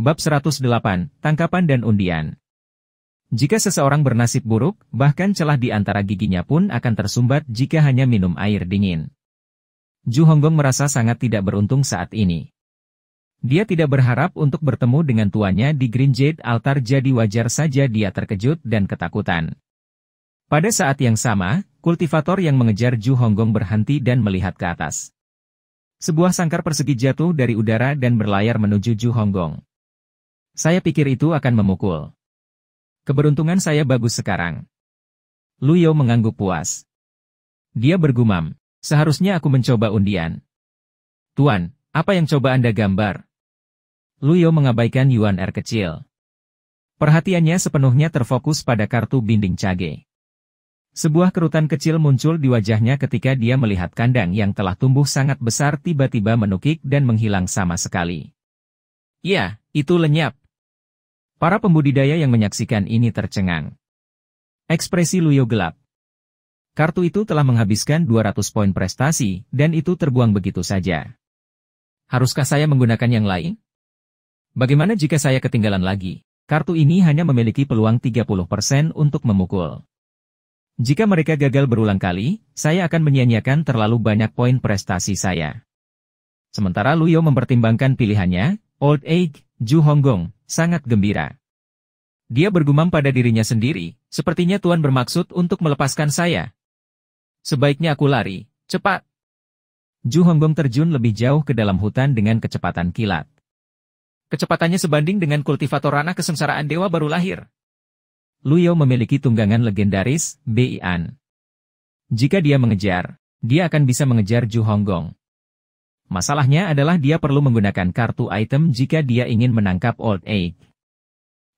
Bab 108, Tangkapan dan Undian. Jika seseorang bernasib buruk, bahkan celah di antara giginya pun akan tersumbat jika hanya minum air dingin. Ju Honggong merasa sangat tidak beruntung saat ini. Dia tidak berharap untuk bertemu dengan tuannya di Green Jade Altar, jadi wajar saja dia terkejut dan ketakutan. Pada saat yang sama, kultivator yang mengejar Ju Honggong berhenti dan melihat ke atas. Sebuah sangkar persegi jatuh dari udara dan berlayar menuju Ju Honggong. Saya pikir itu akan memukul. Keberuntungan saya bagus sekarang. Lu Yao mengangguk puas. Dia bergumam, seharusnya aku mencoba undian. Tuan, apa yang coba Anda gambar? Lu Yao mengabaikan Yuan R kecil. Perhatiannya sepenuhnya terfokus pada kartu binding cage. Sebuah kerutan kecil muncul di wajahnya ketika dia melihat kandang yang telah tumbuh sangat besar tiba-tiba menukik dan menghilang sama sekali. Ya, itu lenyap. Para pembudidaya yang menyaksikan ini tercengang. Ekspresi Lu Yao gelap. Kartu itu telah menghabiskan 200 poin prestasi, dan itu terbuang begitu saja. Haruskah saya menggunakan yang lain? Bagaimana jika saya ketinggalan lagi? Kartu ini hanya memiliki peluang 30% untuk memukul. Jika mereka gagal berulang kali, saya akan menyia-nyiakan terlalu banyak poin prestasi saya. Sementara Lu Yao mempertimbangkan pilihannya, Old Egg, Ju Honggong sangat gembira. Dia bergumam pada dirinya sendiri, sepertinya Tuan bermaksud untuk melepaskan saya. Sebaiknya aku lari, cepat. Ju Honggong terjun lebih jauh ke dalam hutan dengan kecepatan kilat. Kecepatannya sebanding dengan kultivator ranah kesengsaraan dewa baru lahir. Lu Yao memiliki tunggangan legendaris, Bian. Jika dia mengejar, dia akan bisa mengejar Ju Honggong. Masalahnya adalah dia perlu menggunakan kartu item jika dia ingin menangkap Old Egg.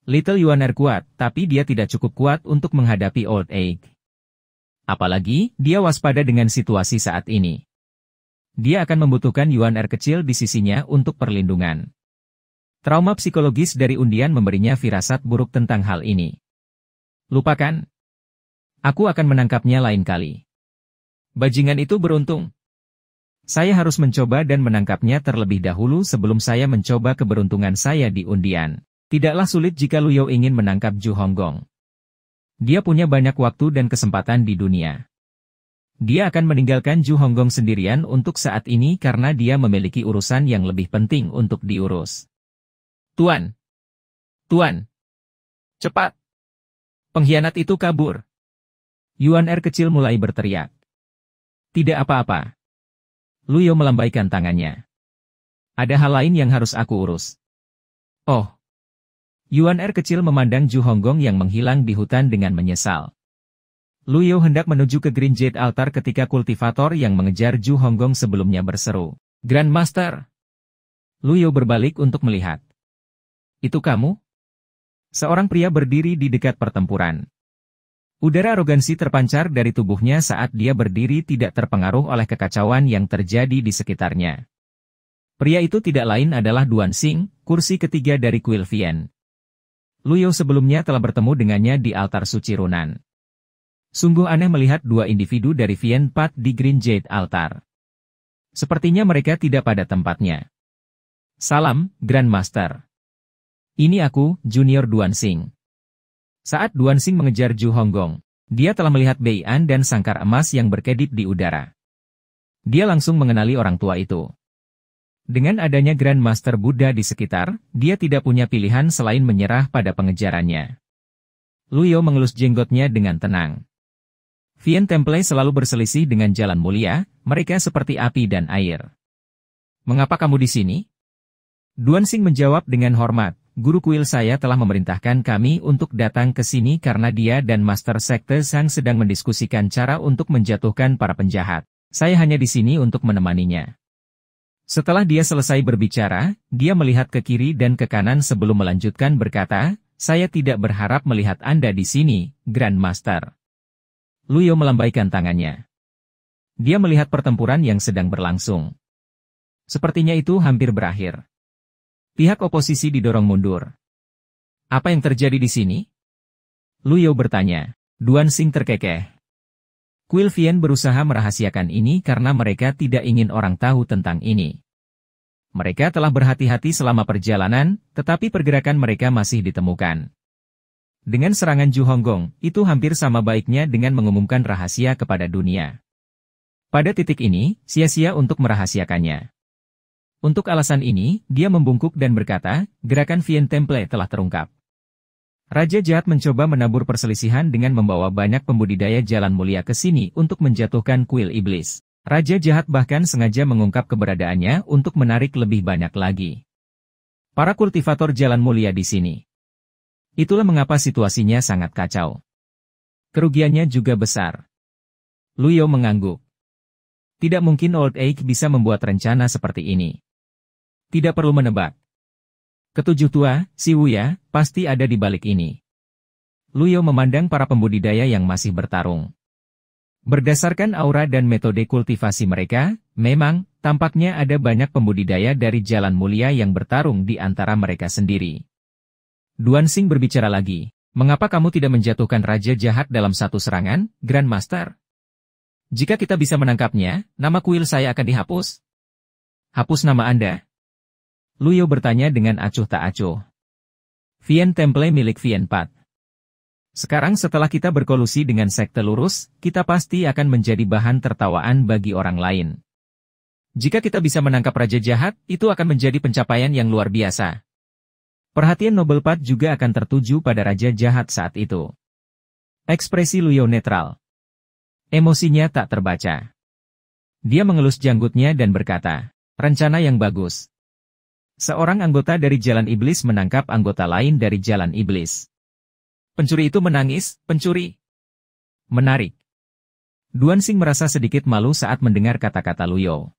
Little Yuan R kuat, tapi dia tidak cukup kuat untuk menghadapi Old Egg. Apalagi, dia waspada dengan situasi saat ini. Dia akan membutuhkan Yuan R kecil di sisinya untuk perlindungan. Trauma psikologis dari undian memberinya firasat buruk tentang hal ini. Lupakan. Aku akan menangkapnya lain kali. Bajingan itu beruntung. Saya harus mencoba dan menangkapnya terlebih dahulu sebelum saya mencoba keberuntungan saya di undian. Tidaklah sulit jika Lu Yao ingin menangkap Ju Honggong. Dia punya banyak waktu dan kesempatan di dunia. Dia akan meninggalkan Ju Honggong sendirian untuk saat ini karena dia memiliki urusan yang lebih penting untuk diurus. Tuan! Tuan! Cepat! Pengkhianat itu kabur. Yuan R kecil mulai berteriak. Tidak apa-apa. Lu Yao melambaikan tangannya. Ada hal lain yang harus aku urus. Oh. Yuan R kecil memandang Ju Honggong yang menghilang di hutan dengan menyesal. Lu Yao hendak menuju ke Green Jade Altar ketika kultivator yang mengejar Ju Honggong sebelumnya berseru, Grandmaster! Lu Yao berbalik untuk melihat. Itu kamu? Seorang pria berdiri di dekat pertempuran. Udara arogansi terpancar dari tubuhnya saat dia berdiri tidak terpengaruh oleh kekacauan yang terjadi di sekitarnya. Pria itu tidak lain adalah Duan Xing, kursi ketiga dari kuil Vian. Lu Yao sebelumnya telah bertemu dengannya di altar suci Runan. Sungguh aneh melihat dua individu dari Vian Path di Green Jade Altar. Sepertinya mereka tidak pada tempatnya. Salam, Grandmaster. Ini aku, Junior Duan Xing. Saat Duan Xing mengejar Ju Honggong, dia telah melihat Bian dan sangkar emas yang berkedip di udara. Dia langsung mengenali orang tua itu. Dengan adanya Grandmaster Buddha di sekitar, dia tidak punya pilihan selain menyerah pada pengejarannya. Lu Yao mengelus jenggotnya dengan tenang. Vian Temple selalu berselisih dengan jalan mulia, mereka seperti api dan air. Mengapa kamu di sini? Duan Xing menjawab dengan hormat. Guru kuil saya telah memerintahkan kami untuk datang ke sini karena dia dan Master Sekte Sang sedang mendiskusikan cara untuk menjatuhkan para penjahat. Saya hanya di sini untuk menemaninya. Setelah dia selesai berbicara, dia melihat ke kiri dan ke kanan sebelum melanjutkan berkata, saya tidak berharap melihat Anda di sini, Grandmaster. Lu Yao melambaikan tangannya. Dia melihat pertempuran yang sedang berlangsung. Sepertinya itu hampir berakhir. Pihak oposisi didorong mundur. Apa yang terjadi di sini? Lu Yao bertanya. Duan Xing terkekeh. Kuil Vian berusaha merahasiakan ini karena mereka tidak ingin orang tahu tentang ini. Mereka telah berhati-hati selama perjalanan, tetapi pergerakan mereka masih ditemukan. Dengan serangan Zhu Honggong, itu hampir sama baiknya dengan mengumumkan rahasia kepada dunia. Pada titik ini, sia-sia untuk merahasiakannya. Untuk alasan ini, dia membungkuk dan berkata, gerakan Vien Temple telah terungkap. Raja Jahat mencoba menabur perselisihan dengan membawa banyak pembudidaya jalan mulia ke sini untuk menjatuhkan kuil iblis. Raja Jahat bahkan sengaja mengungkap keberadaannya untuk menarik lebih banyak lagi para kultivator jalan mulia di sini. Itulah mengapa situasinya sangat kacau. Kerugiannya juga besar. Lu Yao mengangguk. Tidak mungkin Old Egg bisa membuat rencana seperti ini. Tidak perlu menebak. Ketujuh tua, si Wuya, pasti ada di balik ini. Lu Yao memandang para pembudidaya yang masih bertarung. Berdasarkan aura dan metode kultivasi mereka, memang, tampaknya ada banyak pembudidaya dari jalan mulia yang bertarung di antara mereka sendiri. Duansing berbicara lagi. Mengapa kamu tidak menjatuhkan Raja Jahat dalam satu serangan, Grand Master? Jika kita bisa menangkapnya, nama kuil saya akan dihapus. Hapus nama Anda? Lu Yao bertanya dengan acuh tak acuh. Vien Temple milik Vien Pat. Sekarang setelah kita berkolusi dengan sekte lurus, kita pasti akan menjadi bahan tertawaan bagi orang lain. Jika kita bisa menangkap Raja Jahat, itu akan menjadi pencapaian yang luar biasa. Perhatian Noble Pat juga akan tertuju pada Raja Jahat saat itu. Ekspresi Lu Yao netral. Emosinya tak terbaca. Dia mengelus janggutnya dan berkata, rencana yang bagus. Seorang anggota dari Jalan Iblis menangkap anggota lain dari Jalan Iblis. Pencuri itu menangis, pencuri. Menarik. Duansing merasa sedikit malu saat mendengar kata-kata Lu Yao.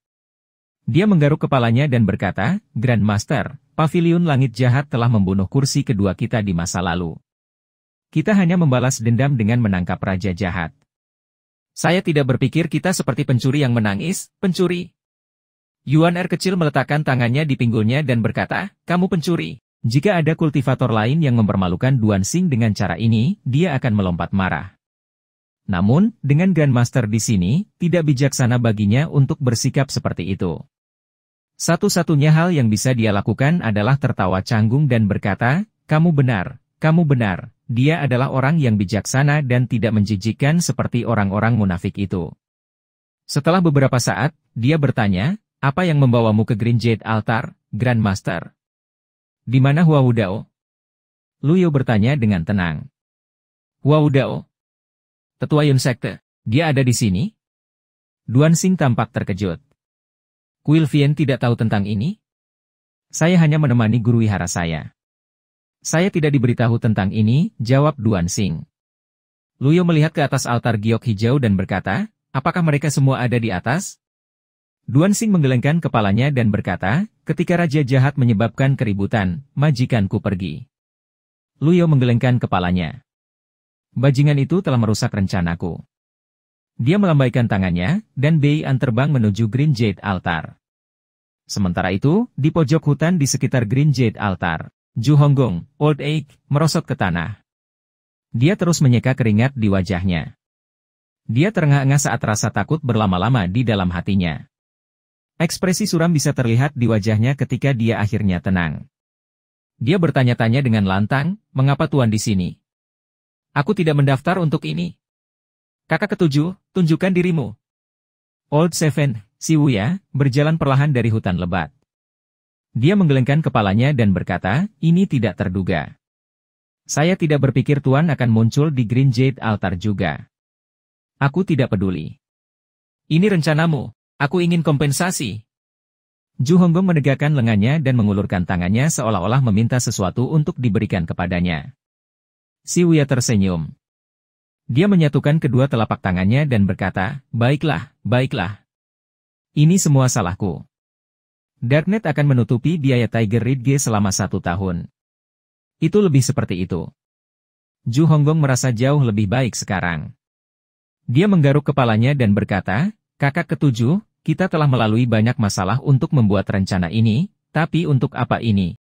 Dia menggaruk kepalanya dan berkata, Grand Master, Pavilion Langit Jahat telah membunuh kursi kedua kita di masa lalu. Kita hanya membalas dendam dengan menangkap Raja Jahat. Saya tidak berpikir kita seperti pencuri yang menangis, pencuri. Yuan Er kecil meletakkan tangannya di pinggulnya dan berkata, kamu pencuri. Jika ada kultivator lain yang mempermalukan Duansing dengan cara ini, dia akan melompat marah. Namun, dengan Grandmaster di sini, tidak bijaksana baginya untuk bersikap seperti itu. Satu-satunya hal yang bisa dia lakukan adalah tertawa canggung dan berkata, kamu benar, dia adalah orang yang bijaksana dan tidak menjijikkan seperti orang-orang munafik itu. Setelah beberapa saat, dia bertanya, apa yang membawamu ke Green Jade Altar, Grandmaster? Di mana Hua Wudao? Lu Yao bertanya dengan tenang. Hua Wudao? Tetua Yun Sekte, dia ada di sini? Duansing tampak terkejut. Kuil Vien tidak tahu tentang ini? Saya hanya menemani guru wihara saya. Saya tidak diberitahu tentang ini, jawab Duansing. Lu Yao melihat ke atas altar giok hijau dan berkata, apakah mereka semua ada di atas? Duansing menggelengkan kepalanya dan berkata, ketika Raja Jahat menyebabkan keributan, majikanku pergi. Lu Yao menggelengkan kepalanya. Bajingan itu telah merusak rencanaku. Dia melambaikan tangannya, dan Bei An terbang menuju Green Jade Altar. Sementara itu, di pojok hutan di sekitar Green Jade Altar, Zhu Honggong, Old Egg, merosot ke tanah. Dia terus menyeka keringat di wajahnya. Dia terengah-engah saat rasa takut berlama-lama di dalam hatinya. Ekspresi suram bisa terlihat di wajahnya ketika dia akhirnya tenang. Dia bertanya-tanya dengan lantang, mengapa Tuan di sini? Aku tidak mendaftar untuk ini. Kakak ketujuh, tunjukkan dirimu. Old Seven, si Wuya, berjalan perlahan dari hutan lebat. Dia menggelengkan kepalanya dan berkata, ini tidak terduga. Saya tidak berpikir Tuan akan muncul di Green Jade Altar juga. Aku tidak peduli. Ini rencanamu. Aku ingin kompensasi. Zhu Honggong menegakkan lengannya dan mengulurkan tangannya seolah-olah meminta sesuatu untuk diberikan kepadanya. Si Wuya tersenyum. Dia menyatukan kedua telapak tangannya dan berkata, baiklah, baiklah. Ini semua salahku. Darknet akan menutupi biaya Tiger Ridge selama 1 tahun. Itu lebih seperti itu. Zhu Honggong merasa jauh lebih baik sekarang. Dia menggaruk kepalanya dan berkata, kakak ketujuh, kita telah melalui banyak masalah untuk membuat rencana ini, tapi untuk apa ini?